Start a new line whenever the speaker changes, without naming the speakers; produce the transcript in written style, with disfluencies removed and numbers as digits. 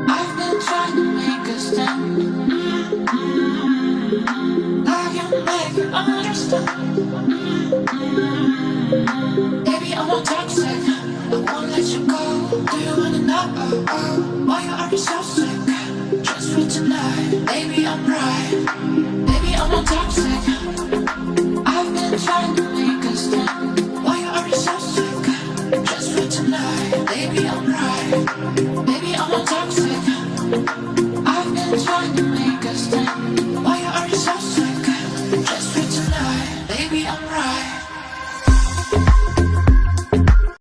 I've been trying to make a stand. I can make you understand. Baby, I'm not toxic. I won't let you go. Do you wanna know why you are so sick? Just for tonight. Baby, I'm right. Baby, I'm not toxic. I've been trying to make a stand. Why you are so sick? Just for tonight.